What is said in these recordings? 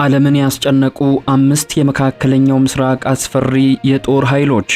ዓለምን ያስጨነቁ 5 የመካከለኛው ምስራቅ አስፈሪ የጦር ኃይሎች።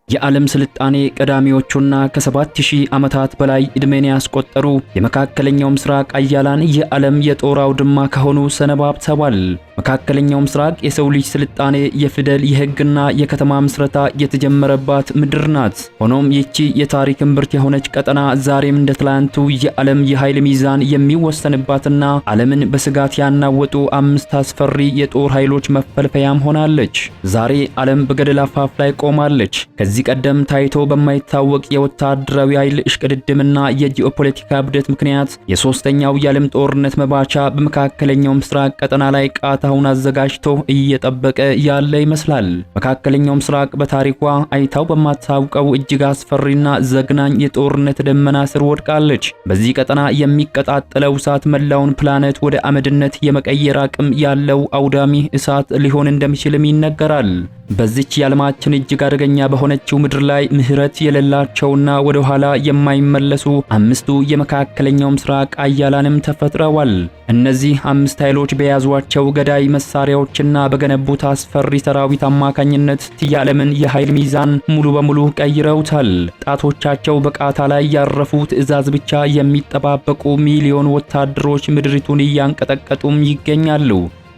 የዓለም ስልጣኔ ቀዳሚዎቹና ከ7000 ዓመታት በላይ ዕድሜን ያስቆጠሩ የመካከለኛው ምስራቅ አያላን የዓለም የጦር አውድማ ከሆኑ ሰነባብተዋል። መካከለኛው ምስራቅ የሰው ልጅ ስልጣኔ የፊደል የሕግና የከተማ ምስረታ የተጀመረባት ምድር ናት። ሆኖም ይቺ የታሪክ እምብርት የሆነች ቀጠና ዛሬም እንደ ትላንቱ የዓለም የኃይል ሚዛን የሚወሰንባትና ዓለምን በስጋት ያናወጡ 5 አስፈሪ የጦር ኃይሎች መፈልፈያም ሆናለች። ዛሬ ዓለም በገደል አፋፍ ላይ ቆማለች። ከዚህ ቀደም ታይቶ በማይታወቅ የወታደራዊ ኃይል እሽቅድድምና የጂኦፖለቲካ ብደት ምክንያት የሶስተኛው የዓለም ጦርነት መባቻ በመካከለኛው ምስራቅ ቀጠና ላይ ቃታውን አዘጋጅቶ እየጠበቀ ያለ ይመስላል። መካከለኛው ምስራቅ በታሪኳ አይታው በማታውቀው እጅግ አስፈሪና ዘግናኝ የጦርነት ደመና ስር ወድቃለች። በዚህ ቀጠና የሚቀጣጠለው እሳት መላውን ፕላኔት ወደ አመድነት የመቀየር አቅም ያለው አውዳሚ እሳት ሊሆን እንደሚችልም ይነገራል። በዚች የዓለማችን እጅግ አደገኛ በሆነችው ምድር ላይ ምህረት የሌላቸውና ወደ ኋላ የማይመለሱ 5ቱ የመካከለኛው ምስራቅ አያላንም ተፈጥረዋል። እነዚህ 5 ኃይሎች በያዟቸው ገዳይ መሳሪያዎችና በገነቡት አስፈሪ ሰራዊት አማካኝነት የዓለምን የኃይል ሚዛን ሙሉ በሙሉ ቀይረውታል። ጣቶቻቸው በቃታ ላይ ያረፉ ትዕዛዝ ብቻ የሚጠባበቁ ሚሊዮን ወታደሮች ምድሪቱን እያንቀጠቀጡም ይገኛሉ።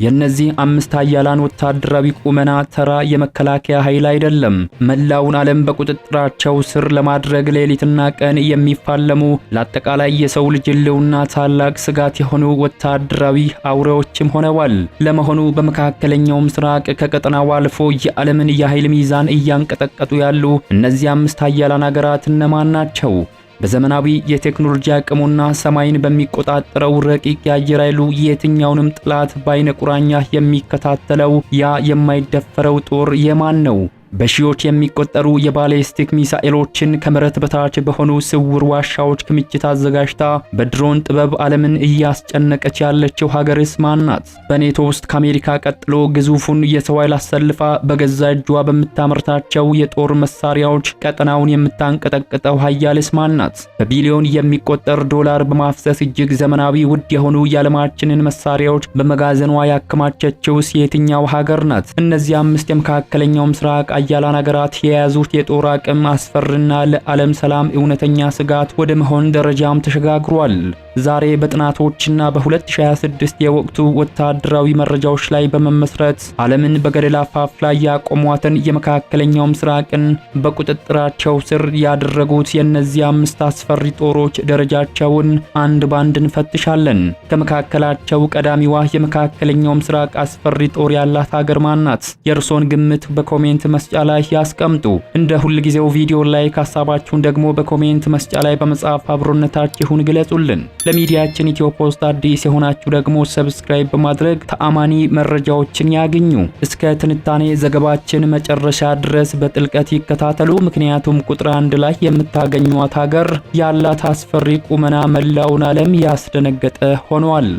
የነዚህ 5 አያላን ወታደራዊ ቁመና ተራ የመከላከያ ኃይል አይደለም። መላውን ዓለም በቁጥጥራቸው ስር ለማድረግ ሌሊትና ቀን የሚፋለሙ ለአጠቃላይ የሰው ልጅ ሕልውና ታላቅ ስጋት የሆኑ ወታደራዊ አውሬዎችም ሆነዋል። ለመሆኑ በመካከለኛው ምስራቅ ከቀጠናው አልፎ የዓለምን የኃይል ሚዛን እያንቀጠቀጡ ያሉ እነዚህ 5 አያላን ሀገራት እነማን ናቸው? በዘመናዊ የቴክኖሎጂ አቅሙና ሰማይን በሚቆጣጠረው ረቂቅ የአየር ኃይሉ የትኛውንም ጥላት በአይነ ቁራኛ የሚከታተለው ያ የማይደፈረው ጦር የማን ነው? በሺዎች የሚቆጠሩ የባሊስቲክ ሚሳኤሎችን ከመሬት በታች በሆኑ ስውር ዋሻዎች ክምችት አዘጋጅታ በድሮን ጥበብ ዓለምን እያስጨነቀች ያለችው ሀገርስ ማን ናት? በኔቶ ውስጥ ከአሜሪካ ቀጥሎ ግዙፉን የሰው ኃይል አሰልፋ በገዛ እጇ በምታመርታቸው የጦር መሳሪያዎች ቀጠናውን የምታንቀጠቅጠው ሀያልስ ማን ናት? በቢሊዮን የሚቆጠር ዶላር በማፍሰስ እጅግ ዘመናዊ ውድ የሆኑ የዓለማችንን መሳሪያዎች በመጋዘኗ ያከማቸችውስ የትኛው ሀገር ናት? እነዚህ 5 የመካከለኛው ምስራቅ አያላን ሀገራት የያዙት የጦር አቅም አስፈሪና ለዓለም ሰላም እውነተኛ ስጋት ወደ መሆን ደረጃም ተሸጋግሯል። ዛሬ በጥናቶችና በ2026 የወቅቱ ወታደራዊ መረጃዎች ላይ በመመስረት ዓለምን በገደል አፋፍ ላይ ያቆሟትን የመካከለኛው ምስራቅን በቁጥጥራቸው ስር ያደረጉት የእነዚህ 5 አስፈሪ ጦሮች ደረጃቸውን አንድ ባንድ እንፈትሻለን። ከመካከላቸው ቀዳሚዋ የመካከለኛው ምስራቅ አስፈሪ ጦር ያላት ሀገር ማን ናት? የእርሶን ግምት በኮሜንት መስጫ ላይ ያስቀምጡ። እንደ ሁልጊዜው ቪዲዮ ላይክ፣ ሐሳባችሁን ደግሞ በኮሜንት መስጫ ላይ በመጻፍ አብሮነታችሁን ግለጹልን። ለሚዲያችን ኢትዮ ፖስት አዲስ የሆናችሁ ደግሞ ሰብስክራይብ በማድረግ ተአማኒ መረጃዎችን ያግኙ። እስከ ትንታኔ ዘገባችን መጨረሻ ድረስ በጥልቀት ይከታተሉ። ምክንያቱም ቁጥር 1 ላይ የምታገኙት ሀገር ያላት አስፈሪ ቁመና መላውን ዓለም ያስደነገጠ ሆኗል።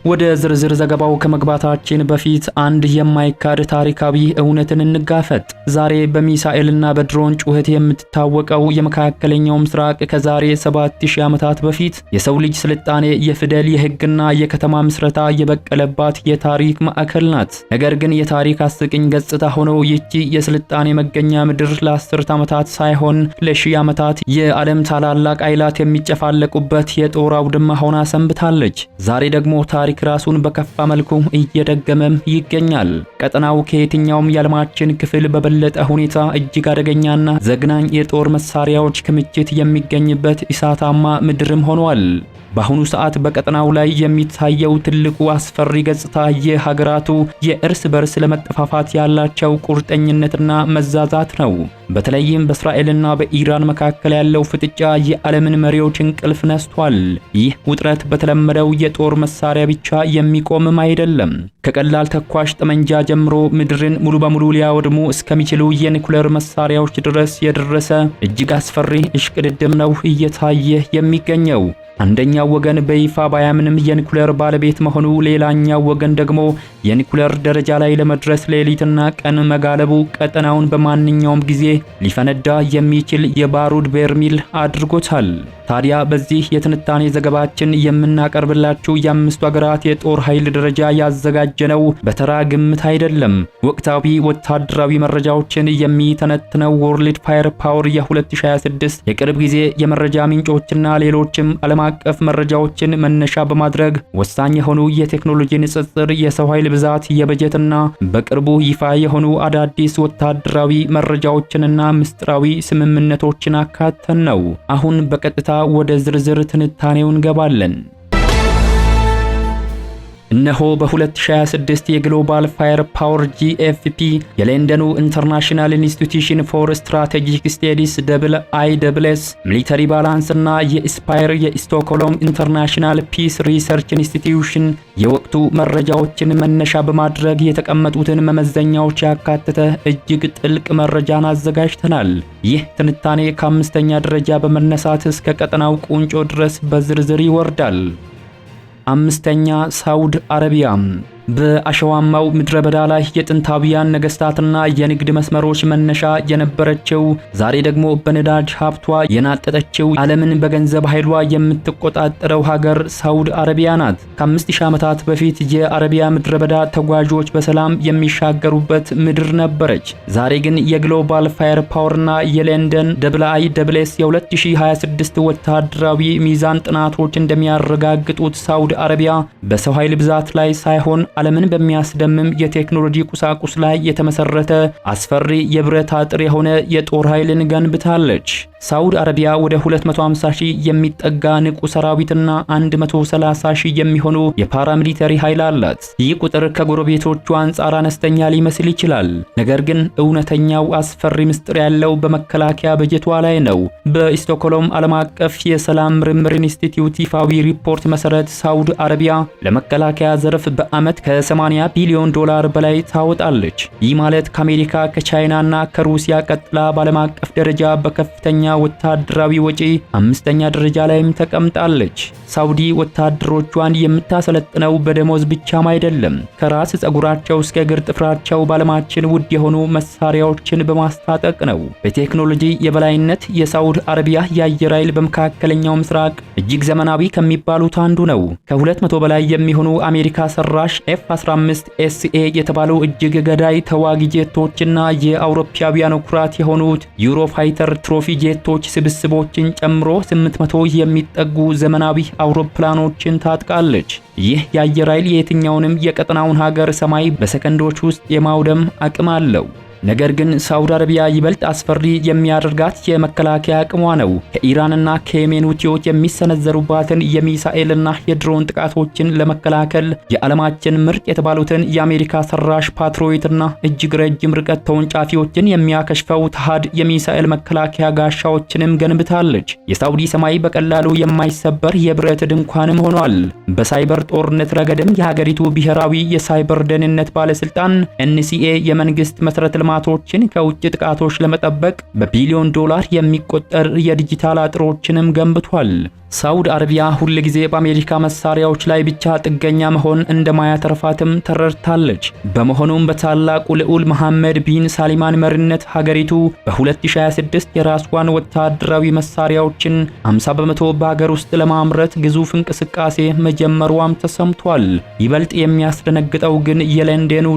ወደ ዝርዝር ዘገባው ከመግባታችን በፊት አንድ የማይካድ ታሪካዊ እውነትን እንጋፈጥ። ዛሬ በሚሳኤልና በድሮን ጩኸት የምትታወቀው የመካከለኛው ምስራቅ ከዛሬ 7000 ዓመታት በፊት የሰው ልጅ ስልጣኔ የፊደል የሕግና የከተማ ምስረታ የበቀለባት የታሪክ ማዕከል ናት። ነገር ግን የታሪክ አስቂኝ ገጽታ ሆኖ ይቺ የስልጣኔ መገኛ ምድር ለ10 ዓመታት ሳይሆን ለ1000 ዓመታት የዓለም ታላላቅ ኃይላት የሚጨፋለቁበት የጦር አውድማ ሆና ሰንብታለች። ዛሬ ደግሞ ታሪክ ራሱን በከፋ መልኩ እየደገመም ይገኛል። ቀጠናው ከየትኛውም የዓለማችን ክፍል በበለጠ ሁኔታ እጅግ አደገኛና ዘግናኝ የጦር መሳሪያዎች ክምችት የሚገኝበት እሳታማ ምድርም ሆኗል። በአሁኑ ሰዓት በቀጠናው ላይ የሚታየው ትልቁ አስፈሪ ገጽታ የሀገራቱ የእርስ በርስ ለመጠፋፋት ያላቸው ቁርጠኝነትና መዛዛት ነው። በተለይም በእስራኤልና በኢራን መካከል ያለው ፍጥጫ የዓለምን መሪዎች እንቅልፍ ነስቷል። ይህ ውጥረት በተለመደው የጦር መሳሪያ ብቻ የሚቆምም አይደለም። ከቀላል ተኳሽ ጠመንጃ ጀምሮ ምድርን ሙሉ በሙሉ ሊያወድሙ እስከሚችሉ የኒኩሌር መሳሪያዎች ድረስ የደረሰ እጅግ አስፈሪ እሽቅድድም ነው እየታየ የሚገኘው። አንደኛው ወገን በይፋ ባያምንም የኒኩሌር ባለቤት መሆኑ፣ ሌላኛው ወገን ደግሞ የኒኩሌር ደረጃ ላይ ለመድረስ ሌሊትና ቀን መጋለቡ ቀጠናውን በማንኛውም ጊዜ ሊፈነዳ የሚችል የባሩድ በርሚል አድርጎታል። ታዲያ በዚህ የትንታኔ ዘገባችን የምናቀርብላችሁ የአምስቱ ሀገራት የጦር ኃይል ደረጃ ያዘጋጀነው በተራ ግምት አይደለም። ወቅታዊ ወታደራዊ መረጃዎችን የሚተነትነው ወርልድ ፋየር ፓወር የ2026 የቅርብ ጊዜ የመረጃ ምንጮችና ሌሎችም ዓለም አቀፍ መረጃዎችን መነሻ በማድረግ ወሳኝ የሆኑ የቴክኖሎጂ ንጽጽር፣ የሰው ኃይል ብዛት፣ የበጀትና በቅርቡ ይፋ የሆኑ አዳዲስ ወታደራዊ መረጃዎችንና ምስጢራዊ ስምምነቶችን አካተን ነው። አሁን በቀጥታ ወደ ዝርዝር ትንታኔው እንገባለን። እነሆ በ2026 የግሎባል ፋየር ፓወር GFP የለንደኑ ኢንተርናሽናል ኢንስቲትዩሽን ፎር ስትራቴጂክ ስታዲስ IISS ሚሊተሪ ባላንስ እና የኢስፓየር የስቶክሆልም ኢንተርናሽናል ፒስ ሪሰርች ኢንስቲትዩሽን የወቅቱ መረጃዎችን መነሻ በማድረግ የተቀመጡትን መመዘኛዎች ያካተተ እጅግ ጥልቅ መረጃን አዘጋጅተናል። ይህ ትንታኔ ከአምስተኛ ደረጃ በመነሳት እስከ ቀጠናው ቁንጮ ድረስ በዝርዝር ይወርዳል። አምስተኛ ሳውዲ አረቢያ። በአሸዋማው ምድረ በዳ ላይ የጥንታዊያን ነገስታትና የንግድ መስመሮች መነሻ የነበረችው ዛሬ ደግሞ በነዳጅ ሀብቷ የናጠጠችው ዓለምን በገንዘብ ኃይሏ የምትቆጣጠረው ሀገር ሳውዲ አረቢያ ናት። ከ5000 ዓመታት በፊት የአረቢያ ምድረ በዳ ተጓዦች በሰላም የሚሻገሩበት ምድር ነበረች። ዛሬ ግን የግሎባል ፋየር ፓወርና የለንደን IISS የ2026 ወታደራዊ ሚዛን ጥናቶች እንደሚያረጋግጡት ሳውዲ አረቢያ በሰው ኃይል ብዛት ላይ ሳይሆን ዓለምን በሚያስደምም የቴክኖሎጂ ቁሳቁስ ላይ የተመሰረተ አስፈሪ የብረት አጥር የሆነ የጦር ኃይልን ገንብታለች። ሳውዲ አረቢያ ወደ 250,000 የሚጠጋ ንቁ ሰራዊትና 130,000 የሚሆኑ የፓራሚሊተሪ ኃይል አላት። ይህ ቁጥር ከጎረቤቶቹ አንጻር አነስተኛ ሊመስል ይችላል። ነገር ግን እውነተኛው አስፈሪ ምስጢር ያለው በመከላከያ በጀቷ ላይ ነው። በስቶክሆልም ዓለም አቀፍ የሰላም ምርምር ኢንስቲትዩት ይፋዊ ሪፖርት መሰረት ሳውዲ አረቢያ ለመከላከያ ዘርፍ በዓመት ከ80 ቢሊዮን ዶላር በላይ ታወጣለች። ይህ ማለት ከአሜሪካ ከቻይናና ከሩሲያ ቀጥላ በዓለም አቀፍ ደረጃ በከፍተኛ ወታደራዊ ወጪ አምስተኛ ደረጃ ላይም ተቀምጣለች። ሳውዲ ወታደሮቿን የምታሰለጥነው በደሞዝ ብቻም አይደለም። ከራስ ጸጉራቸው እስከ እግር ጥፍራቸው በዓለማችን ውድ የሆኑ መሳሪያዎችን በማስታጠቅ ነው። በቴክኖሎጂ የበላይነት የሳውዲ አረቢያ የአየር ኃይል በመካከለኛው ምስራቅ እጅግ ዘመናዊ ከሚባሉት አንዱ ነው። ከ200 በላይ የሚሆኑ አሜሪካ ሰራሽ F-15SA የተባሉ እጅግ ገዳይ ተዋጊ ጄቶችና የአውሮፓውያን ኩራት የሆኑት ዩሮፋይተር ትሮፊ ጄቶች ስብስቦችን ጨምሮ 800 የሚጠጉ ዘመናዊ አውሮፕላኖችን ታጥቃለች። ይህ የአየር ኃይል የትኛውንም የቀጠናውን ሀገር ሰማይ በሰከንዶች ውስጥ የማውደም አቅም አለው። ነገር ግን ሳውዲ አረቢያ ይበልጥ አስፈሪ የሚያደርጋት የመከላከያ አቅሟ ነው። ከኢራንና ከየመን ሁቲዎች የሚሰነዘሩባትን የሚሳኤልና የድሮን ጥቃቶችን ለመከላከል የዓለማችን ምርጥ የተባሉትን የአሜሪካ ሰራሽ ፓትሪዮትና እጅግ ረጅም ርቀት ተወንጫፊዎችን የሚያከሽፈው ተሃድ የሚሳኤል መከላከያ ጋሻዎችንም ገንብታለች። የሳውዲ ሰማይ በቀላሉ የማይሰበር የብረት ድንኳንም ሆኗል። በሳይበር ጦርነት ረገድም የሀገሪቱ ብሔራዊ የሳይበር ደህንነት ባለስልጣን NCA የመንግስት መሰረተ ልማቶችን ከውጭ ጥቃቶች ለመጠበቅ በቢሊዮን ዶላር የሚቆጠር የዲጂታል አጥሮችንም ገንብቷል። ሳውዲ አረቢያ ሁል ጊዜ በአሜሪካ መሳሪያዎች ላይ ብቻ ጥገኛ መሆን እንደማያተርፋትም ተረድታለች። በመሆኑም በታላቁ ልዑል መሐመድ ቢን ሳሊማን መሪነት ሀገሪቱ በ2026 የራስዋን ወታደራዊ መሳሪያዎችን 50 በመቶ በሀገር ውስጥ ለማምረት ግዙፍ እንቅስቃሴ መጀመሯም ተሰምቷል። ይበልጥ የሚያስደነግጠው ግን የለንደኑ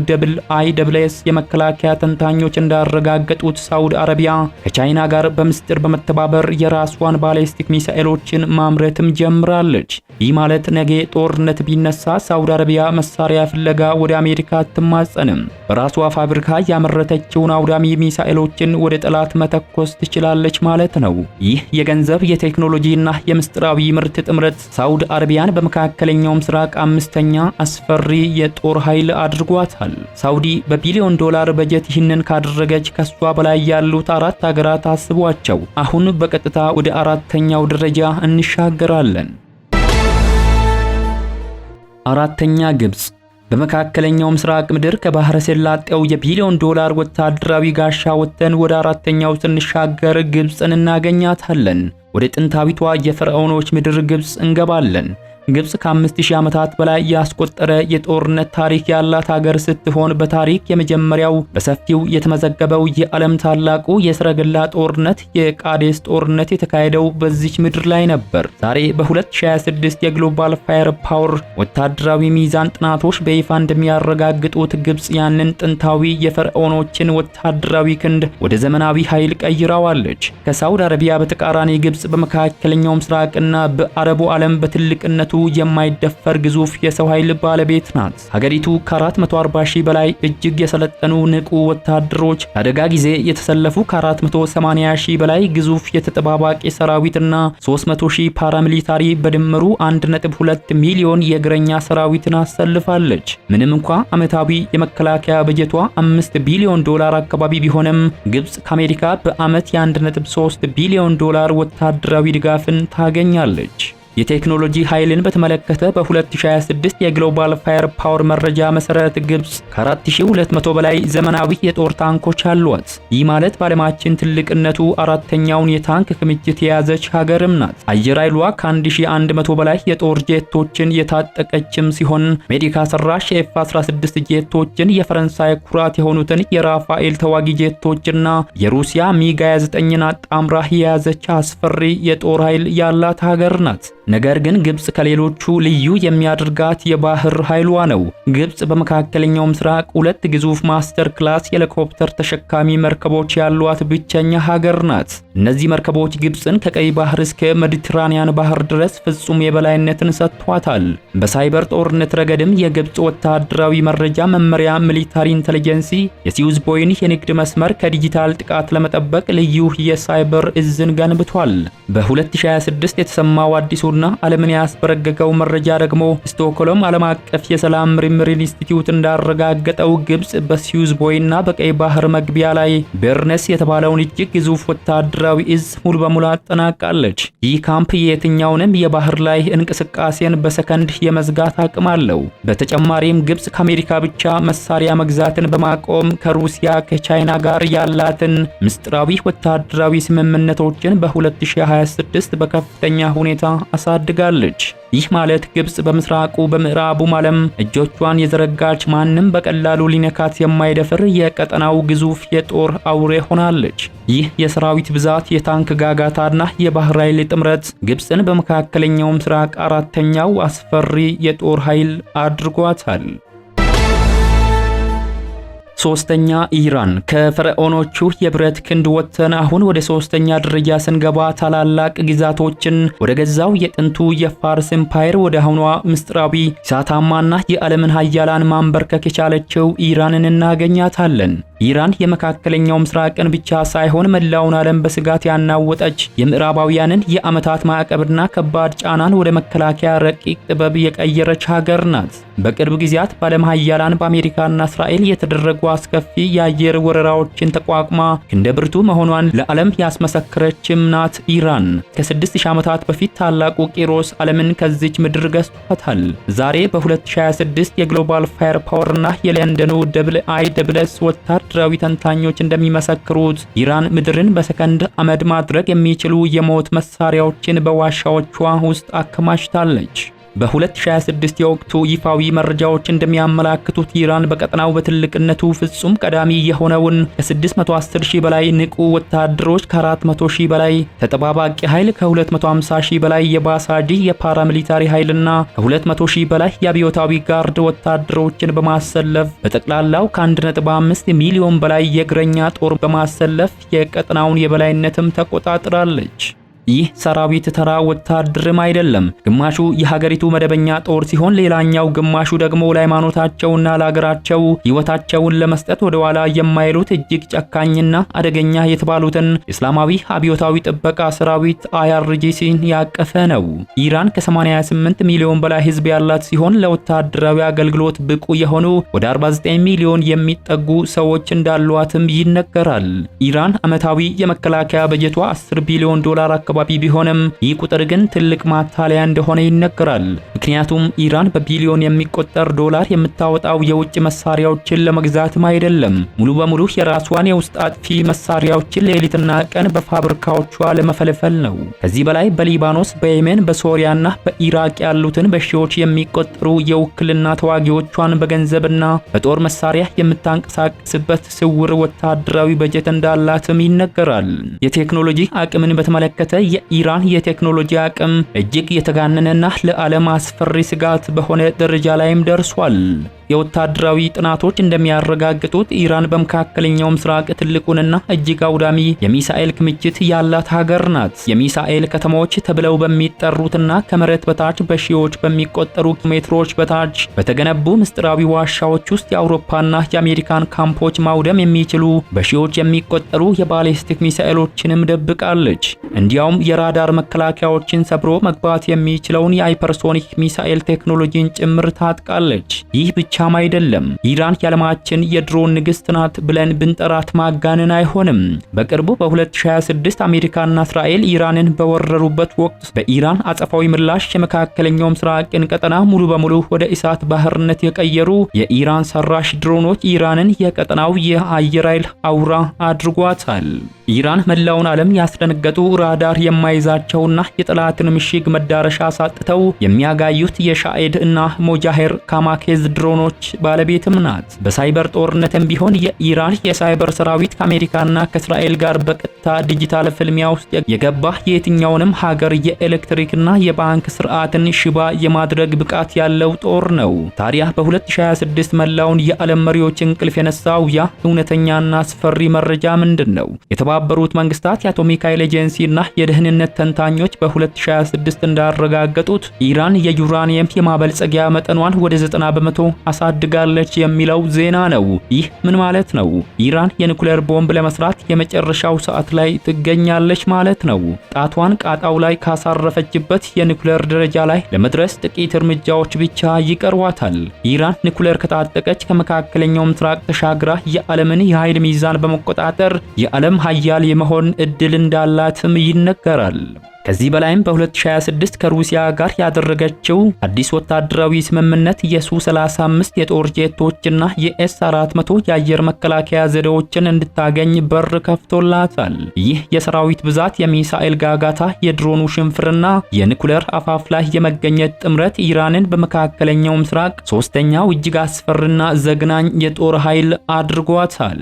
IISS የመከላከያ ተንታኞች እንዳረጋገጡት ሳውዲ አረቢያ ከቻይና ጋር በምስጢር በመተባበር የራስዋን ባሊስቲክ ሚሳኤሎችን ማምረትም ጀምራለች። ይህ ማለት ነገ ጦርነት ቢነሳ ሳውዲ አረቢያ መሳሪያ ፍለጋ ወደ አሜሪካ አትማጸንም። በራሷ ፋብሪካ ያመረተችውን አውዳሚ ሚሳኤሎችን ወደ ጠላት መተኮስ ትችላለች ማለት ነው። ይህ የገንዘብ የቴክኖሎጂና የምስጢራዊ ምርት ጥምረት ሳውዲ አረቢያን በመካከለኛው ምስራቅ አምስተኛ አስፈሪ የጦር ኃይል አድርጓታል። ሳውዲ በቢሊዮን ዶላር በጀት ይህንን ካደረገች ከሷ በላይ ያሉት አራት ሀገራት አስቧቸው። አሁን በቀጥታ ወደ አራተኛው ደረጃ እንሻገራለን። አራተኛ ግብጽ። በመካከለኛው ምስራቅ ምድር ከባህረ ሰላጤው የቢሊዮን ዶላር ወታደራዊ ጋሻ ወጥተን ወደ አራተኛው ስንሻገር ግብጽን እናገኛታለን። ወደ ጥንታዊቷ የፈርዖኖች ምድር ግብጽ እንገባለን። ግብጽ ከ5000 ዓመታት በላይ ያስቆጠረ የጦርነት ታሪክ ያላት ሀገር ስትሆን በታሪክ የመጀመሪያው በሰፊው የተመዘገበው የዓለም ታላቁ የሰረገላ ጦርነት የቃዴስ ጦርነት የተካሄደው በዚች ምድር ላይ ነበር። ዛሬ በ2026 የግሎባል ፋየር ፓወር ወታደራዊ ሚዛን ጥናቶች በይፋ እንደሚያረጋግጡት ግብጽ ያንን ጥንታዊ የፈርዖኖችን ወታደራዊ ክንድ ወደ ዘመናዊ ኃይል ቀይራዋለች። ከሳውዲ አረቢያ በተቃራኒ ግብጽ በመካከለኛው ምስራቅና በአረቡ ዓለም በትልቅነቱ የማይደፈር ግዙፍ የሰው ኃይል ባለቤት ናት። ሀገሪቱ ከ440,000 በላይ እጅግ የሰለጠኑ ንቁ ወታደሮች፣ ለአደጋ ጊዜ የተሰለፉ ከ480,000 በላይ ግዙፍ የተጠባባቂ ሰራዊትና 300,000 ፓራሚሊታሪ በድምሩ 1.2 ሚሊዮን የእግረኛ ሰራዊትን አሰልፋለች። ምንም እንኳ ዓመታዊ የመከላከያ በጀቷ $5 ቢሊዮን አካባቢ ቢሆንም ግብጽ ከአሜሪካ በዓመት የ1.3 ቢሊዮን ወታደራዊ ድጋፍን ታገኛለች። የቴክኖሎጂ ኃይልን በተመለከተ በ2026 የግሎባል ፋየር ፓወር መረጃ መሰረት ግብጽ ከ4200 በላይ ዘመናዊ የጦር ታንኮች አሏት። ይህ ማለት በዓለማችን ትልቅነቱ አራተኛውን የታንክ ክምችት የያዘች ሀገርም ናት። አየር ኃይሏ ከ1100 በላይ የጦር ጄቶችን የታጠቀችም ሲሆን ሜዲካ ሰራሽ የኤፍ-16 ጄቶችን፣ የፈረንሳይ ኩራት የሆኑትን የራፋኤል ተዋጊ ጄቶችና የሩሲያ ሚግ-29ን አጣምራ የያዘች አስፈሪ የጦር ኃይል ያላት ሀገር ናት። ነገር ግን ግብጽ ከሌሎቹ ልዩ የሚያደርጋት የባህር ኃይሏ ነው። ግብጽ በመካከለኛው ምስራቅ 2 ግዙፍ ማስተር ክላስ ሄሊኮፕተር ተሸካሚ መርከቦች ያሏት ብቸኛ ሀገር ናት። እነዚህ መርከቦች ግብጽን ከቀይ ባህር እስከ ሜዲትራኒያን ባህር ድረስ ፍጹም የበላይነትን ሰጥቷታል። በሳይበር ጦርነት ረገድም የግብጽ ወታደራዊ መረጃ መመሪያ ሚሊታሪ ኢንተለጀንሲ የሲዩዝ ቦይን የንግድ መስመር ከዲጂታል ጥቃት ለመጠበቅ ልዩ የሳይበር እዝን ገንብቷል። በ2026 የተሰማው አዲሱ ዓለምን ያስበረገገው መረጃ ደግሞ ስቶክሆልም ዓለም አቀፍ የሰላም ምርምር ኢንስቲትዩት እንዳረጋገጠው ግብጽ በሲዩዝ ቦይና በቀይ ባህር መግቢያ ላይ ቤርነስ የተባለውን እጅግ ግዙፍ ወታደራዊ እዝ ሙሉ በሙሉ አጠናቃለች። ይህ ካምፕ የትኛውንም የባህር ላይ እንቅስቃሴን በሰከንድ የመዝጋት አቅም አለው። በተጨማሪም ግብጽ ከአሜሪካ ብቻ መሳሪያ መግዛትን በማቆም ከሩሲያ ከቻይና ጋር ያላትን ምስጢራዊ ወታደራዊ ስምምነቶችን በ2026 በከፍተኛ ሁኔታ አሳድጋለች። ይህ ማለት ግብጽ በምስራቁ በምዕራቡም ዓለም እጆቿን የዘረጋች ማንም በቀላሉ ሊነካት የማይደፍር የቀጠናው ግዙፍ የጦር አውሬ ሆናለች። ይህ የሰራዊት ብዛት፣ የታንክ ጋጋታና የባህር ኃይል ጥምረት ግብጽን በመካከለኛው ምስራቅ አራተኛው አስፈሪ የጦር ኃይል አድርጓታል። ሶስተኛ ኢራን። ከፈርዖኖቹ የብረት ክንድ ወጥተን አሁን ወደ ሶስተኛ ደረጃ ስንገባ ታላላቅ ግዛቶችን ወደ ገዛው የጥንቱ የፋርስ ኤምፓየር ወደ አሁኗ ምስጢራዊ እሳታማና የዓለምን ኃያላን ማንበርከክ የቻለችው ኢራንን እናገኛታለን። ኢራን የመካከለኛው ምስራቅን ብቻ ሳይሆን መላውን ዓለም በስጋት ያናወጠች የምዕራባውያንን የዓመታት ማዕቀብና ከባድ ጫናን ወደ መከላከያ ረቂቅ ጥበብ የቀየረች ሀገር ናት። በቅርብ ጊዜያት በዓለም ኃያላን በአሜሪካና እስራኤል የተደረጉ አስከፊ የአየር ወረራዎችን ተቋቁማ ክንደ ብርቱ መሆኗን ለዓለም ያስመሰከረችም ናት ኢራን። ከ6000 ዓመታት በፊት ታላቁ ቂሮስ ዓለምን ከዚች ምድር ገዝቷታል። ዛሬ በ2026 የግሎባል ፋየር ፓወርና የለንደኑ ISS ወታደራዊ ተንታኞች እንደሚመሰክሩት ኢራን ምድርን በሰከንድ አመድ ማድረግ የሚችሉ የሞት መሳሪያዎችን በዋሻዎቿ ውስጥ አከማችታለች። በ2026 የወቅቱ ይፋዊ መረጃዎች እንደሚያመላክቱት ኢራን በቀጠናው በትልቅነቱ ፍጹም ቀዳሚ የሆነውን ከ610,000 በላይ ንቁ ወታደሮች፣ ከ400,000 በላይ ተጠባባቂ ኃይል፣ ከ250,000 በላይ የባሳጂ የፓራሚሊታሪ ኃይልና ከ200,000 በላይ የአብዮታዊ ጋርድ ወታደሮችን በማሰለፍ በጠቅላላው ከ1.5 ሚሊዮን በላይ የእግረኛ ጦር በማሰለፍ የቀጠናውን የበላይነትም ተቆጣጥራለች። ይህ ሰራዊት ተራ ወታደርም አይደለም። ግማሹ የሀገሪቱ መደበኛ ጦር ሲሆን ሌላኛው ግማሹ ደግሞ ለሃይማኖታቸውና ለሀገራቸው ሕይወታቸውን ለመስጠት ወደ ኋላ የማይሉት እጅግ ጨካኝና አደገኛ የተባሉትን እስላማዊ አብዮታዊ ጥበቃ ሰራዊት IRGCን ያቀፈ ነው። ኢራን ከ88 ሚሊዮን በላይ ሕዝብ ያላት ሲሆን ለወታደራዊ አገልግሎት ብቁ የሆኑ ወደ 49 ሚሊዮን የሚጠጉ ሰዎች እንዳሏትም ይነገራል። ኢራን ዓመታዊ የመከላከያ በጀቷ $10 ቢሊዮን አካባቢ ቢሆንም ይህ ቁጥር ግን ትልቅ ማታለያ እንደሆነ ይነገራል። ምክንያቱም ኢራን በቢሊዮን የሚቆጠር ዶላር የምታወጣው የውጭ መሳሪያዎችን ለመግዛትም አይደለም፣ ሙሉ በሙሉ የራሷን የውስጥ አጥፊ መሳሪያዎችን ሌሊትና ቀን በፋብሪካዎቿ ለመፈልፈል ነው። ከዚህ በላይ በሊባኖስ፣ በየመን፣ በሶሪያና በኢራቅ ያሉትን በሺዎች የሚቆጠሩ የውክልና ተዋጊዎቿን በገንዘብና በጦር መሳሪያ የምታንቀሳቅስበት ስውር ወታደራዊ በጀት እንዳላትም ይነገራል። የቴክኖሎጂ አቅምን በተመለከተ የኢራን የቴክኖሎጂ አቅም እጅግ የተጋነነና ለዓለም አስፈሪ ስጋት በሆነ ደረጃ ላይም ደርሷል። የወታደራዊ ጥናቶች እንደሚያረጋግጡት ኢራን በመካከለኛው ምስራቅ ትልቁንና እጅግ አውዳሚ የሚሳኤል ክምችት ያላት ሀገር ናት። የሚሳኤል ከተሞች ተብለው በሚጠሩትና ከመሬት በታች በሺዎች በሚቆጠሩ ሜትሮች በታች በተገነቡ ምስጢራዊ ዋሻዎች ውስጥ የአውሮፓና የአሜሪካን ካምፖች ማውደም የሚችሉ በሺዎች የሚቆጠሩ የባሊስቲክ ሚሳኤሎችንም ደብቃለች። እንዲያውም የራዳር መከላከያዎችን ሰብሮ መግባት የሚችለውን የሃይፐርሶኒክ ሚሳኤል ቴክኖሎጂን ጭምር ታጥቃለች። ይህ ብቻም አይደለም። ኢራን የዓለማችን የድሮን ንግስት ናት ብለን ብንጠራት ማጋነን አይሆንም። በቅርቡ በ2026 አሜሪካና እስራኤል ኢራንን በወረሩበት ወቅት በኢራን አጸፋዊ ምላሽ የመካከለኛው ምስራቅን ቀጠና ሙሉ በሙሉ ወደ እሳት ባህርነት የቀየሩ የኢራን ሰራሽ ድሮኖች ኢራንን የቀጠናው የአየር ኃይል አውራ አድርጓታል። ኢራን መላውን ዓለም ያስደነገጡ ራዳር የማይዛቸውና የጠላትን ምሽግ መዳረሻ ሳጥተው የሚያጋዩት የሻኤድ እና ሞጃሄር ካማኬዝ ድሮኖች ባለቤትም ናት። በሳይበር ጦርነትም ቢሆን የኢራን የሳይበር ሰራዊት ከአሜሪካና ከእስራኤል ጋር በቀጥታ ዲጂታል ፍልሚያ ውስጥ የገባ የትኛውንም ሀገር የኤሌክትሪክና የባንክ ስርዓትን ሽባ የማድረግ ብቃት ያለው ጦር ነው። ታዲያ በ2026 መላውን የዓለም መሪዎች እንቅልፍ የነሳው ያ እውነተኛና አስፈሪ መረጃ ምንድን ነው? የተባበሩት መንግስታት የአቶሚክ ኃይል ኤጀንሲ እና የደህንነት ተንታኞች በ2026 እንዳረጋገጡት ኢራን የዩራኒየም የማበልጸጊያ መጠኗን ወደ 90 በመቶ አሳድጋለች የሚለው ዜና ነው። ይህ ምን ማለት ነው? ኢራን የኒኩሌር ቦምብ ለመስራት የመጨረሻው ሰዓት ላይ ትገኛለች ማለት ነው። ጣቷን ቃጣው ላይ ካሳረፈችበት የኒኩሌር ደረጃ ላይ ለመድረስ ጥቂት እርምጃዎች ብቻ ይቀርዋታል። ኢራን ኒኩሌር ከታጠቀች ከመካከለኛው ምስራቅ ተሻግራ የዓለምን የኃይል ሚዛን በመቆጣጠር የዓለም ኃያል የመሆን እድል እንዳላትም ይነገራል። ከዚህ በላይም በ2026 ከሩሲያ ጋር ያደረገችው አዲስ ወታደራዊ ስምምነት የሱ-35 የጦር ጄቶችና የኤስ-400 የአየር መከላከያ ዘዴዎችን እንድታገኝ በር ከፍቶላታል። ይህ የሰራዊት ብዛት፣ የሚሳኤል ጋጋታ፣ የድሮኑ ሽንፍርና የኒኩሌር አፋፍ ላይ የመገኘት ጥምረት ኢራንን በመካከለኛው ምስራቅ ሶስተኛው እጅግ አስፈሪና ዘግናኝ የጦር ኃይል አድርጓታል።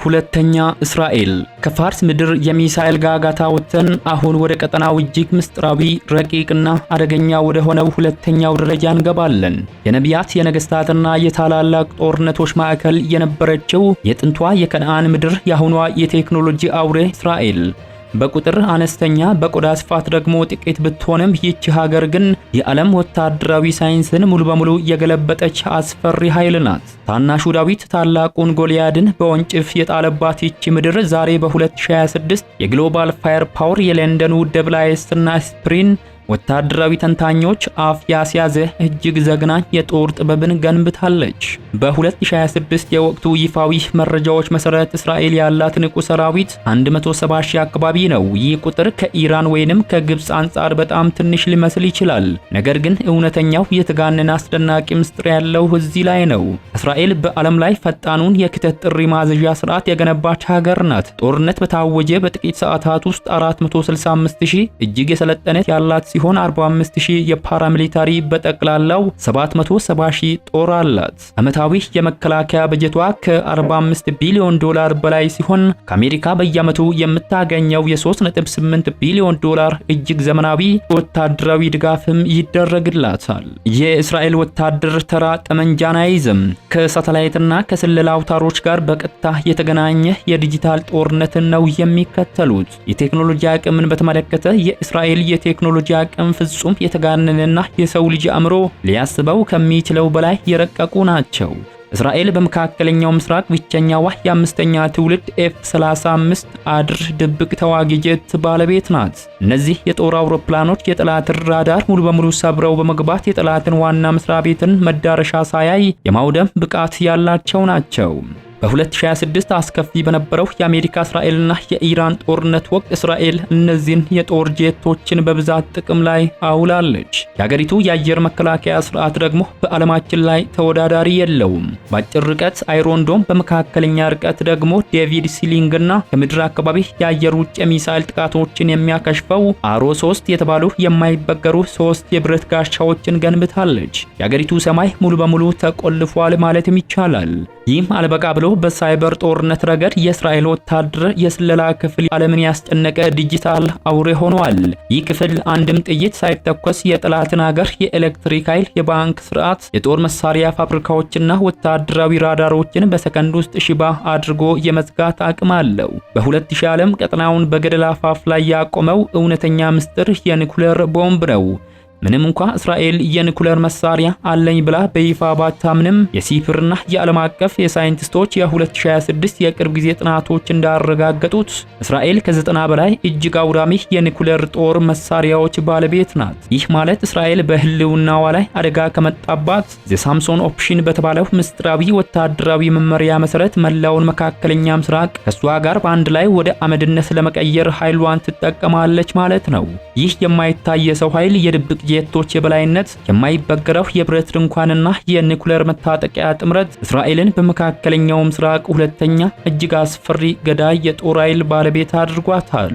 ሁለተኛ፣ እስራኤል ከፋርስ ምድር የሚሳኤል ጋጋታ ወጥተን አሁን ወደ ቀጠናው እጅግ ምስጢራዊ ረቂቅና አደገኛ ወደ ሆነው ሁለተኛው ደረጃ እንገባለን። የነቢያት የነገስታትና የታላላቅ ጦርነቶች ማዕከል የነበረችው የጥንቷ የከነዓን ምድር የአሁኗ የቴክኖሎጂ አውሬ እስራኤል በቁጥር አነስተኛ በቆዳ ስፋት ደግሞ ጥቂት ብትሆንም ይህች ሀገር ግን የዓለም ወታደራዊ ሳይንስን ሙሉ በሙሉ የገለበጠች አስፈሪ ኃይል ናት። ታናሹ ዳዊት ታላቁን ጎልያድን በወንጭፍ የጣለባት ይህች ምድር ዛሬ በ2026 የግሎባል ፋየር ፓወር የለንደኑ ደብላይስና ስፕሪን ወታደራዊ ተንታኞች አፍ ያስያዘ እጅግ ዘግናኝ የጦር ጥበብን ገንብታለች። በ2026 የወቅቱ ይፋዊ መረጃዎች መሰረት እስራኤል ያላት ንቁ ሰራዊት 170 ሺህ አካባቢ ነው። ይህ ቁጥር ከኢራን ወይንም ከግብጽ አንጻር በጣም ትንሽ ሊመስል ይችላል። ነገር ግን እውነተኛው የተጋነነ አስደናቂ ምስጢር ያለው እዚህ ላይ ነው። እስራኤል በዓለም ላይ ፈጣኑን የክተት ጥሪ ማዘዣ ስርዓት የገነባች ሀገር ናት። ጦርነት በታወጀ በጥቂት ሰዓታት ውስጥ 465 ሺህ እጅግ የሰለጠነ ያላት ሲሆን 45000 የፓራሚሊታሪ በጠቅላላው 770 ሺህ ጦር አላት። ዓመታዊ የመከላከያ በጀቷ ከ45 ቢሊዮን ዶላር በላይ ሲሆን ከአሜሪካ በየዓመቱ የምታገኘው የ3.8 ቢሊዮን ዶላር እጅግ ዘመናዊ ወታደራዊ ድጋፍም ይደረግላታል። የእስራኤል ወታደር ተራ ጠመንጃን አይዝም። ከሳተላይትና ከስለላ አውታሮች ጋር በቀጥታ የተገናኘ የዲጂታል ጦርነትን ነው የሚከተሉት። የቴክኖሎጂ አቅምን በተመለከተ የእስራኤል የቴክኖሎጂ አቅም ፍጹም የተጋነነና የሰው ልጅ አእምሮ ሊያስበው ከሚችለው በላይ የረቀቁ ናቸው። እስራኤል በመካከለኛው ምስራቅ ብቸኛዋ የአምስተኛ ትውልድ F-35 አድር ድብቅ ተዋጊ ጄት ባለቤት ናት። እነዚህ የጦር አውሮፕላኖች የጠላትን ራዳር ሙሉ በሙሉ ሰብረው በመግባት የጠላትን ዋና መስሪያ ቤትን መዳረሻ ሳያይ የማውደም ብቃት ያላቸው ናቸው። በ2026 አስከፊ በነበረው የአሜሪካ እስራኤልና የኢራን ጦርነት ወቅት እስራኤል እነዚህን የጦር ጄቶችን በብዛት ጥቅም ላይ አውላለች። የሀገሪቱ የአየር መከላከያ ስርዓት ደግሞ በዓለማችን ላይ ተወዳዳሪ የለውም። በአጭር ርቀት አይሮን ዶም፣ በመካከለኛ ርቀት ደግሞ ዴቪድ ሲሊንግና ከምድር አካባቢ የአየር ውጭ የሚሳይል ጥቃቶችን የሚያከሽፈው አሮ 3 የተባሉ የማይበገሩ 3 የብረት ጋሻዎችን ገንብታለች። የሀገሪቱ ሰማይ ሙሉ በሙሉ ተቆልፏል ማለትም ይቻላል። ይህም አልበቃ ብሎ በሳይበር ጦርነት ረገድ የእስራኤል ወታደር የስለላ ክፍል ዓለምን ያስጨነቀ ዲጂታል አውሬ ሆኗል። ይህ ክፍል አንድም ጥይት ሳይተኮስ የጠላትን ሀገር የኤሌክትሪክ ኃይል፣ የባንክ ስርዓት፣ የጦር መሳሪያ ፋብሪካዎችና ወታደራዊ ራዳሮችን በሰከንድ ውስጥ ሽባ አድርጎ የመዝጋት አቅም አለው። በ2000 ዓለም ቀጠናውን በገደል አፋፍ ላይ ያቆመው እውነተኛ ምስጢር የኒኩሌር ቦምብ ነው። ምንም እንኳ እስራኤል የኒኩሌር መሳሪያ አለኝ ብላ በይፋ ባታምንም የሲፕርና የዓለም አቀፍ የሳይንቲስቶች የ2026 የቅርብ ጊዜ ጥናቶች እንዳረጋገጡት እስራኤል ከ90 በላይ እጅግ አውዳሚ የኒኩሌር ጦር መሳሪያዎች ባለቤት ናት። ይህ ማለት እስራኤል በህልውናዋ ላይ አደጋ ከመጣባት ዘሳምሶን ኦፕሽን በተባለው ምስጢራዊ ወታደራዊ መመሪያ መሰረት መላውን መካከለኛ ምስራቅ ከሷ ጋር በአንድ ላይ ወደ አመድነት ለመቀየር ኃይሏን ትጠቀማለች ማለት ነው። ይህ የማይታይ የሰው ኃይል፣ የድብቅ ጄቶች የበላይነት፣ የማይበገረው የብረት ድንኳንና የኒኩሌር መታጠቂያ ጥምረት እስራኤልን በመካከለኛው ምስራቅ ሁለተኛ እጅግ አስፈሪ ገዳይ የጦር ኃይል ባለቤት አድርጓታል።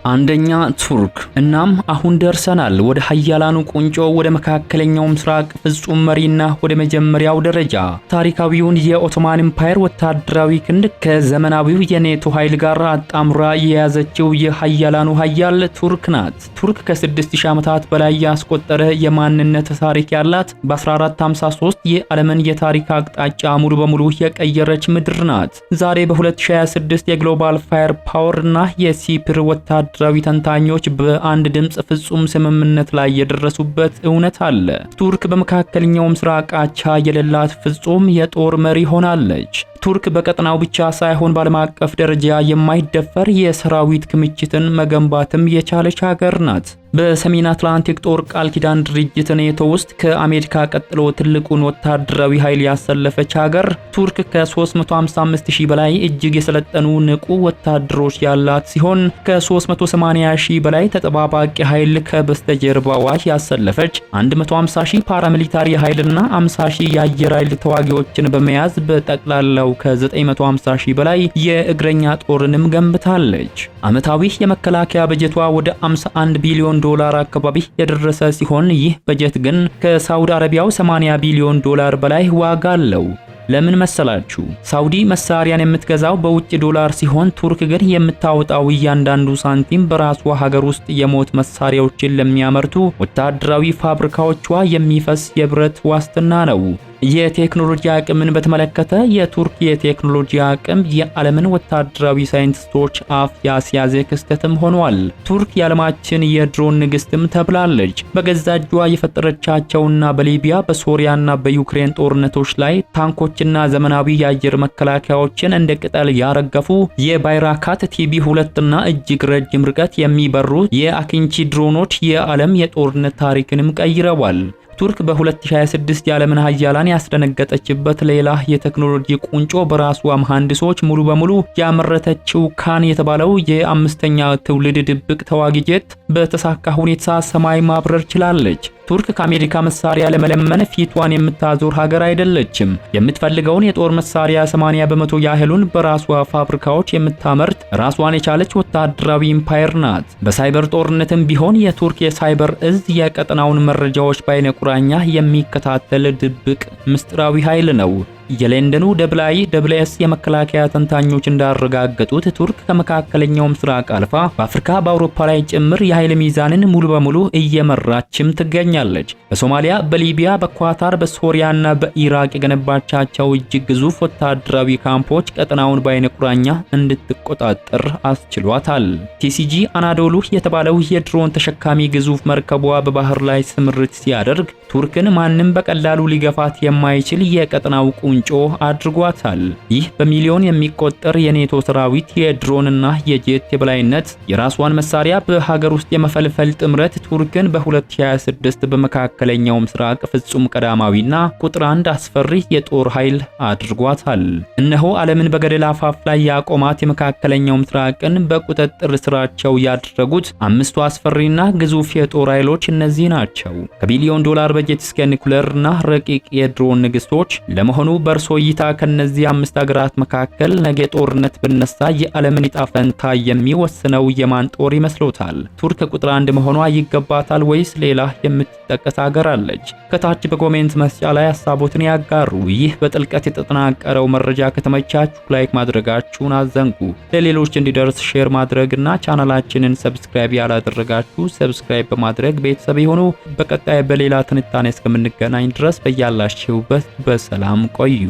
አንደኛ ቱርክ። እናም አሁን ደርሰናል ወደ ሀያላኑ ቁንጮ፣ ወደ መካከለኛው ምስራቅ ፍጹም መሪና ወደ መጀመሪያው ደረጃ። ታሪካዊውን የኦቶማን ኢምፓየር ወታደራዊ ክንድ ከዘመናዊው የኔቶ ኃይል ጋር አጣምራ የያዘችው የሀያላኑ ሀያል ቱርክ ናት። ቱርክ ከ6000 ዓመታት በላይ ያስቆጠረ የማንነት ታሪክ ያላት፣ በ1453 የዓለምን የታሪክ አቅጣጫ ሙሉ በሙሉ የቀየረች ምድር ናት። ዛሬ በ2026 የግሎባል ፋየር ፓወር እና የሲፕር ወታደራዊ ተንታኞች በአንድ ድምጽ ፍጹም ስምምነት ላይ የደረሱበት እውነት አለ። ቱርክ በመካከለኛው ምስራቅ አቻ የሌላት ፍጹም የጦር መሪ ሆናለች። ቱርክ በቀጠናው ብቻ ሳይሆን በዓለም አቀፍ ደረጃ የማይደፈር የሰራዊት ክምችትን መገንባትም የቻለች ሀገር ናት። በሰሜን አትላንቲክ ጦር ቃል ኪዳን ድርጅት ኔቶ ውስጥ ከአሜሪካ ቀጥሎ ትልቁን ወታደራዊ ኃይል ያሰለፈች ሀገር ቱርክ ከ355000 በላይ እጅግ የሰለጠኑ ንቁ ወታደሮች ያላት ሲሆን ከ380000 በላይ ተጠባባቂ ኃይል ከበስተጀርባዋ ያሰለፈች፣ 150000 ፓራሚሊታሪ ኃይልና 50000 የአየር ኃይል ተዋጊዎችን በመያዝ በጠቅላላው ከ950000 በላይ የእግረኛ ጦርንም ገንብታለች። ዓመታዊ የመከላከያ በጀቷ ወደ 51 ቢሊዮን ዶላር አካባቢ የደረሰ ሲሆን ይህ በጀት ግን ከሳውዲ አረቢያው 80 ቢሊዮን ዶላር በላይ ዋጋ አለው። ለምን መሰላችሁ? ሳውዲ መሳሪያን የምትገዛው በውጭ ዶላር ሲሆን ቱርክ ግን የምታወጣው እያንዳንዱ ሳንቲም በራሷ ሀገር ውስጥ የሞት መሳሪያዎችን ለሚያመርቱ ወታደራዊ ፋብሪካዎቿ የሚፈስ የብረት ዋስትና ነው። የቴክኖሎጂ አቅምን በተመለከተ የቱርክ የቴክኖሎጂ አቅም የዓለምን ወታደራዊ ሳይንቲስቶች አፍ ያስያዘ ክስተትም ሆኗል። ቱርክ የዓለማችን የድሮን ንግስትም ተብላለች። በገዛ እጇ የፈጠረቻቸውና በሊቢያ በሶሪያና በዩክሬን ጦርነቶች ላይ ታንኮችና ዘመናዊ የአየር መከላከያዎችን እንደ ቅጠል ያረገፉ የባይራካት ቲቢ2 እና እጅግ ረጅም ርቀት የሚበሩ የአኪንቺ ድሮኖች የዓለም የጦርነት ታሪክንም ቀይረዋል። ቱርክ በ2026 የዓለምን ሀያላን ያስደነገጠችበት ሌላ የቴክኖሎጂ ቁንጮ በራሷ መሐንዲሶች ሙሉ በሙሉ ያመረተችው ካን የተባለው የአምስተኛ ትውልድ ድብቅ ተዋጊ ጄት በተሳካ ሁኔታ ሰማይ ማብረር ችላለች። ቱርክ ከአሜሪካ መሳሪያ ለመለመን ፊቷን የምታዞር ሀገር አይደለችም። የምትፈልገውን የጦር መሳሪያ 80% ያህሉን በራሷ ፋብሪካዎች የምታመርት ራሷን የቻለች ወታደራዊ ኢምፓየር ናት። በሳይበር ጦርነትም ቢሆን የቱርክ የሳይበር እዝ የቀጠናውን መረጃዎች በአይነ ቁራኛ የሚከታተል ድብቅ ምስጢራዊ ኃይል ነው። የለንደኑ ደብላይኤስ የመከላከያ ተንታኞች እንዳረጋገጡት ቱርክ ከመካከለኛው ምስራቅ አልፋ በአፍሪካ በአውሮፓ ላይ ጭምር የኃይል ሚዛንን ሙሉ በሙሉ እየመራችም ትገኛለች። በሶማሊያ፣ በሊቢያ፣ በኳታር፣ በሶሪያና በኢራቅ የገነባቻቸው እጅግ ግዙፍ ወታደራዊ ካምፖች ቀጠናውን በአይነ ቁራኛ እንድትቆጣጠር አስችሏታል። ቲሲጂ አናዶሉ የተባለው የድሮን ተሸካሚ ግዙፍ መርከቧ በባህር ላይ ስምርት ሲያደርግ ቱርክን ማንም በቀላሉ ሊገፋት የማይችል የቀጠናው ቁንጮ ቁንጮ አድርጓታል። ይህ በሚሊዮን የሚቆጠር የኔቶ ሰራዊት የድሮንና የጄት የበላይነት የራሷን መሳሪያ በሀገር ውስጥ የመፈልፈል ጥምረት ቱርክን በ2026 በመካከለኛው ምስራቅ ፍጹም ቀዳማዊና ቁጥር 1 አስፈሪ የጦር ኃይል አድርጓታል። እነሆ ዓለምን በገደል አፋፍ ላይ ያቆማት የመካከለኛው ምስራቅን በቁጥጥር ስራቸው ያደረጉት አምስቱ አስፈሪና ግዙፍ የጦር ኃይሎች እነዚህ ናቸው። ከቢሊዮን ዶላር በጀት እስከ ኒኩለርና ረቂቅ የድሮን ንግስቶች። ለመሆኑ በእርሶ እይታ ከነዚህ 5 ሀገራት መካከል ነገ ጦርነት ብነሳ የዓለምን ዕጣ ፈንታ የሚወስነው የማን ጦር ይመስሎታል? ቱርክ ቁጥር 1 መሆኗ ይገባታል ወይስ ሌላ የምትጠቀስ ሀገር አለች? ከታች በኮሜንት መስጫ ላይ ሐሳቦትን ያጋሩ። ይህ በጥልቀት የተጠናቀረው መረጃ ከተመቻችሁ ላይክ ማድረጋችሁን አዘንጉ። ለሌሎች እንዲደርስ ሼር ማድረግና ቻናላችንን ሰብስክራይብ ያላደረጋችሁ ሰብስክራይብ በማድረግ ቤተሰብ ይሁኑ። በቀጣይ በሌላ ትንታኔ እስከምንገናኝ ድረስ በያላችሁበት በሰላም ቆዩ።